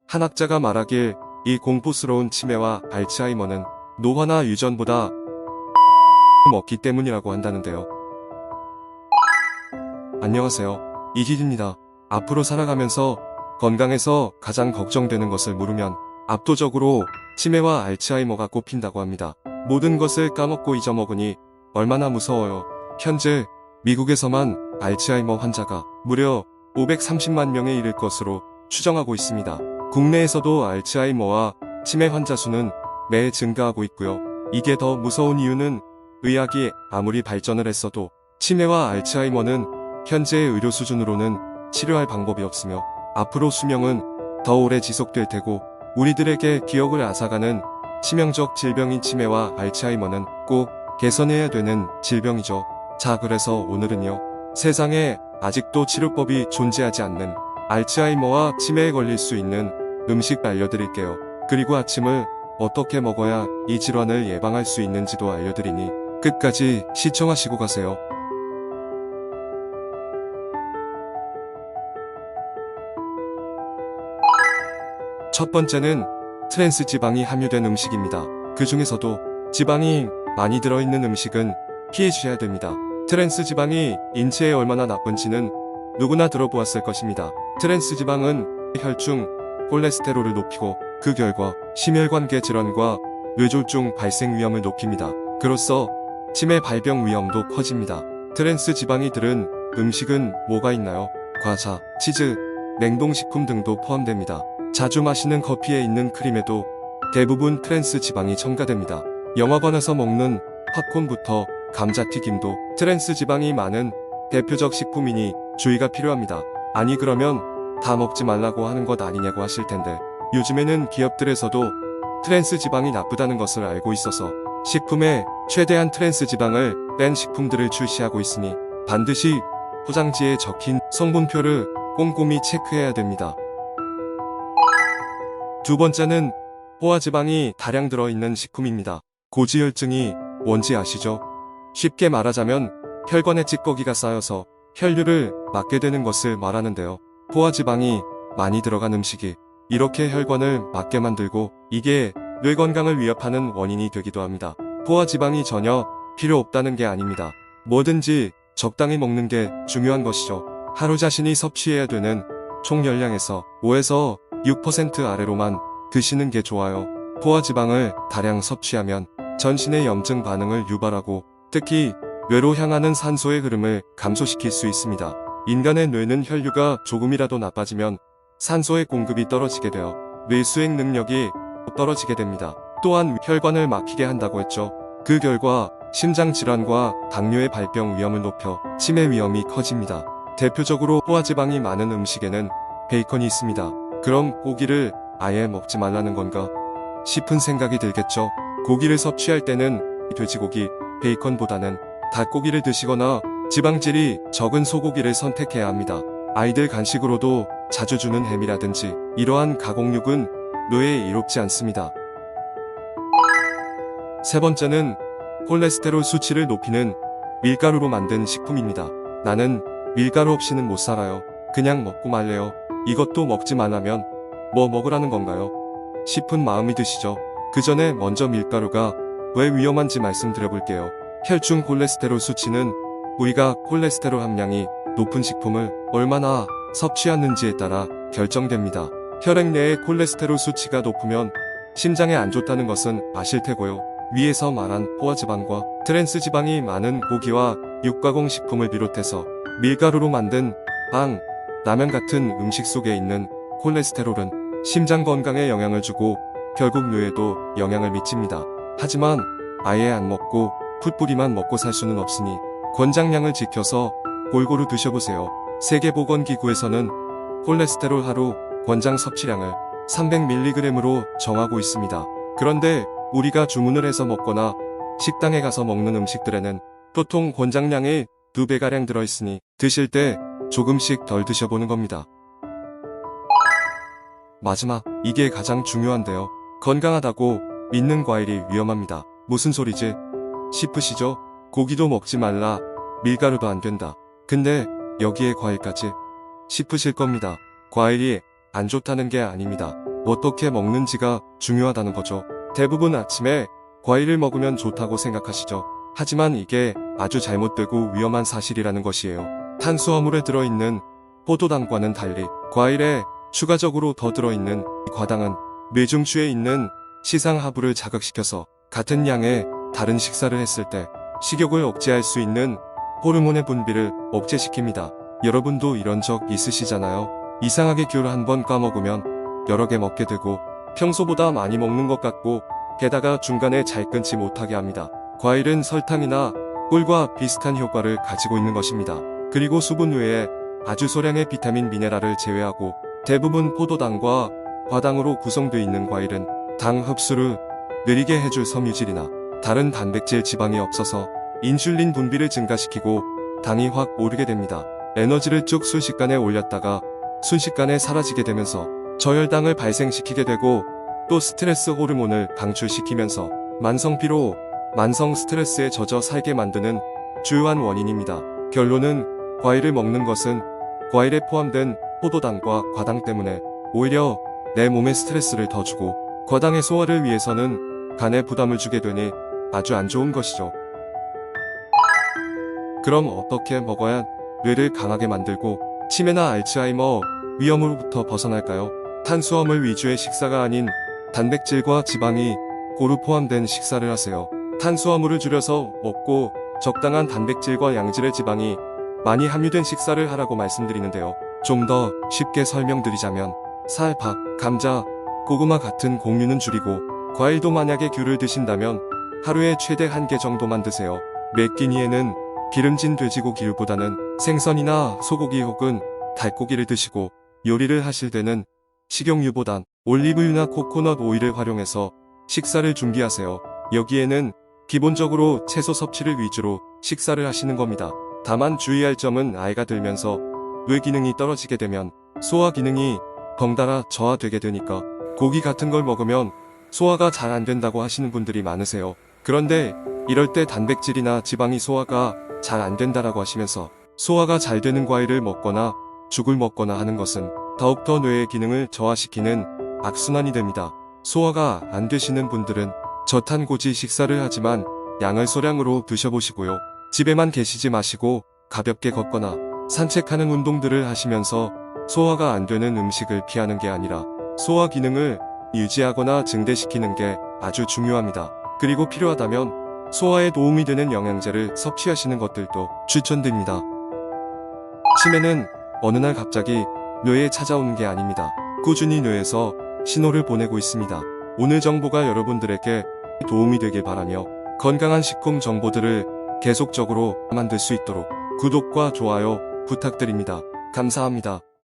한 학자가 말하길 이 공포스러운 치매와 알츠하이머는 노화나 유전보다 없기 때문이라고 한다는데요. 안녕하세요. 이길입니다. 앞으로 살아가면서 건강에서 가장 걱정되는 것을 물으면 압도적으로 치매와 알츠하이머가 꼽힌다고 합니다. 모든 것을 까먹고 잊어먹으니 얼마나 무서워요. 현재 미국에서만 알츠하이머 환자가 무려 530만 명에 이를 것으로 추정하고 있습니다. 국내에서도 알츠하이머와 치매 환자 수는 매해 증가하고 있고요. 이게 더 무서운 이유는 의학이 아무리 발전을 했어도 치매와 알츠하이머는 현재의 의료 수준으로는 치료할 방법이 없으며 앞으로 수명은 더 오래 지속될 테고 우리들에게 기억을 앗아가는 치명적 질병인 치매와 알츠하이머는 꼭 개선해야 되는 질병이죠. 자, 그래서 오늘은요. 세상에 아직도 치료법이 존재하지 않는 알츠하이머와 치매에 걸릴 수 있는 음식 알려드릴게요. 그리고 아침을 어떻게 먹어야 이 질환을 예방할 수 있는지도 알려드리니 끝까지 시청하시고 가세요. 첫 번째는 트랜스 지방이 함유된 음식입니다. 그 중에서도 지방이 많이 들어있는 음식은 피해주셔야 됩니다. 트랜스 지방이 인체에 얼마나 나쁜지는 누구나 들어보았을 것입니다. 트랜스 지방은 혈중 콜레스테롤을 높이고 그 결과 심혈관계 질환과 뇌졸중 발생 위험을 높입니다. 그로써 치매 발병 위험도 커집니다. 트랜스 지방이 들은 음식은 뭐가 있나요? 과자, 치즈, 냉동식품 등도 포함됩니다. 자주 마시는 커피에 있는 크림에도 대부분 트랜스 지방이 첨가됩니다. 영화관에서 먹는 팝콘부터 감자튀김도 트랜스 지방이 많은 대표적 식품이니 주의가 필요합니다. 아니 그러면 다 먹지 말라고 하는 것 아니냐고 하실 텐데 요즘에는 기업들에서도 트랜스 지방이 나쁘다는 것을 알고 있어서 식품에 최대한 트랜스 지방을 뺀 식품들을 출시하고 있으니 반드시 포장지에 적힌 성분표를 꼼꼼히 체크해야 됩니다. 두 번째는 포화지방이 다량 들어있는 식품입니다. 고지혈증이 뭔지 아시죠? 쉽게 말하자면 혈관에 찌꺼기가 쌓여서 혈류를 막게 되는 것을 말하는데요. 포화지방이 많이 들어간 음식이 이렇게 혈관을 막게 만들고 이게 뇌 건강을 위협하는 원인이 되기도 합니다. 포화지방이 전혀 필요 없다는 게 아닙니다. 뭐든지 적당히 먹는 게 중요한 것이죠. 하루 자신이 섭취해야 되는 총 열량에서 5에서 6% 아래로만 드시는 게 좋아요. 포화지방을 다량 섭취하면 전신의 염증 반응을 유발하고 특히 뇌로 향하는 산소의 흐름을 감소시킬 수 있습니다. 인간의 뇌는 혈류가 조금이라도 나빠지면 산소의 공급이 떨어지게 되어 뇌 수행 능력이 떨어지게 됩니다. 또한 혈관을 막히게 한다고 했죠. 그 결과 심장 질환과 당뇨의 발병 위험을 높여 치매 위험이 커집니다. 대표적으로 포화지방이 많은 음식에는 베이컨이 있습니다. 그럼 고기를 아예 먹지 말라는 건가 싶은 생각이 들겠죠. 고기를 섭취할 때는 돼지고기, 베이컨보다는 닭고기를 드시거나 지방질이 적은 소고기를 선택해야 합니다. 아이들 간식으로도 자주 주는 햄이라든지 이러한 가공육은 뇌에 이롭지 않습니다. 세 번째는 콜레스테롤 수치를 높이는 밀가루로 만든 식품입니다. 나는 밀가루 없이는 못 살아요. 그냥 먹고 말래요. 이것도 먹지 말라면 뭐 먹으라는 건가요? 싶은 마음이 드시죠? 그 전에 먼저 밀가루가 왜 위험한지 말씀드려볼게요. 혈중 콜레스테롤 수치는 우리가 콜레스테롤 함량이 높은 식품을 얼마나 섭취하는지에 따라 결정됩니다. 혈액 내의 콜레스테롤 수치가 높으면 심장에 안 좋다는 것은 아실 테고요. 위에서 말한 포화지방과 트랜스 지방이 많은 고기와 육가공 식품을 비롯해서 밀가루로 만든 빵, 라면 같은 음식 속에 있는 콜레스테롤은 심장 건강에 영향을 주고 결국 뇌에도 영향을 미칩니다. 하지만 아예 안 먹고 풋뿌리만 먹고 살 수는 없으니 권장량을 지켜서 골고루 드셔보세요. 세계보건기구에서는 콜레스테롤 하루 권장 섭취량을 300mg으로 정하고 있습니다. 그런데 우리가 주문을 해서 먹거나 식당에 가서 먹는 음식들에는 보통 권장량의 2배가량 들어있으니 드실 때 조금씩 덜 드셔보는 겁니다. 마지막, 이게 가장 중요한데요. 건강하다고 믿는 과일이 위험합니다. 무슨 소리지? 싶으시죠? 고기도 먹지 말라, 밀가루도 안 된다. 근데 여기에 과일까지? 싶으실 겁니다. 과일이 안 좋다는 게 아닙니다. 어떻게 먹는지가 중요하다는 거죠. 대부분 아침에 과일을 먹으면 좋다고 생각하시죠. 하지만 이게 아주 잘못되고 위험한 사실이라는 것이에요. 탄수화물에 들어있는 포도당과는 달리 과일에 추가적으로 더 들어있는 이 과당은 뇌중추에 있는 시상하부를 자극시켜서 같은 양의 다른 식사를 했을 때 식욕을 억제할 수 있는 호르몬의 분비를 억제시킵니다. 여러분도 이런 적 있으시잖아요. 이상하게 귤을 한번 까먹으면 여러 개 먹게 되고 평소보다 많이 먹는 것 같고 게다가 중간에 잘 끊지 못하게 합니다. 과일은 설탕이나 꿀과 비슷한 효과를 가지고 있는 것입니다. 그리고 수분 외에 아주 소량의 비타민 미네랄을 제외하고 대부분 포도당과 과당으로 구성되어 있는 과일은 당 흡수를 느리게 해줄 섬유질이나 다른 단백질 지방이 없어서 인슐린 분비를 증가시키고 당이 확 오르게 됩니다. 에너지를 쭉 순식간에 올렸다가 순식간에 사라지게 되면서 저혈당을 발생시키게 되고 또 스트레스 호르몬을 방출시키면서 만성피로, 만성 스트레스에 젖어 살게 만드는 주요한 원인입니다. 결론은 과일을 먹는 것은 과일에 포함된 포도당과 과당 때문에 오히려 내 몸에 스트레스를 더 주고 과당의 소화를 위해서는 간에 부담을 주게 되니 아주 안 좋은 것이죠. 그럼 어떻게 먹어야 뇌를 강하게 만들고 치매나 알츠하이머 위험으로부터 벗어날까요? 탄수화물 위주의 식사가 아닌 단백질과 지방이 고루 포함된 식사를 하세요. 탄수화물을 줄여서 먹고 적당한 단백질과 양질의 지방이 많이 함유된 식사를 하라고 말씀드리는데요. 좀 더 쉽게 설명드리자면 살, 밥, 감자, 고구마 같은 곡류는 줄이고 과일도 만약에 귤을 드신다면 하루에 최대 1개 정도만 드세요. 매 끼니에는 기름진 돼지고기보다는 생선이나 소고기 혹은 닭고기를 드시고 요리를 하실 때는 식용유보단 올리브유나 코코넛 오일을 활용해서 식사를 준비하세요. 여기에는 기본적으로 채소 섭취를 위주로 식사를 하시는 겁니다. 다만 주의할 점은 나이가 들면서 뇌 기능이 떨어지게 되면 소화 기능이 덩달아 저하되게 되니까 고기 같은 걸 먹으면 소화가 잘 안 된다고 하시는 분들이 많으세요. 그런데 이럴 때 단백질이나 지방이 소화가 잘 안 된다라고 하시면서 소화가 잘 되는 과일을 먹거나 죽을 먹거나 하는 것은 더욱더 뇌의 기능을 저하시키는 악순환이 됩니다. 소화가 안 되시는 분들은 저탄고지 식사를 하지만 양을 소량으로 드셔보시고요. 집에만 계시지 마시고 가볍게 걷거나 산책하는 운동들을 하시면서 소화가 안 되는 음식을 피하는 게 아니라 소화 기능을 유지하거나 증대시키는 게 아주 중요합니다. 그리고 필요하다면 소화에 도움이 되는 영양제를 섭취하시는 것들도 추천드립니다. 치매는 어느 날 갑자기 뇌에 찾아오는 게 아닙니다. 꾸준히 뇌에서 신호를 보내고 있습니다. 오늘 정보가 여러분들에게 도움이 되길 바라며 건강한 식품 정보들을 계속적으로 만들 수 있도록 구독과 좋아요 부탁드립니다. 감사합니다.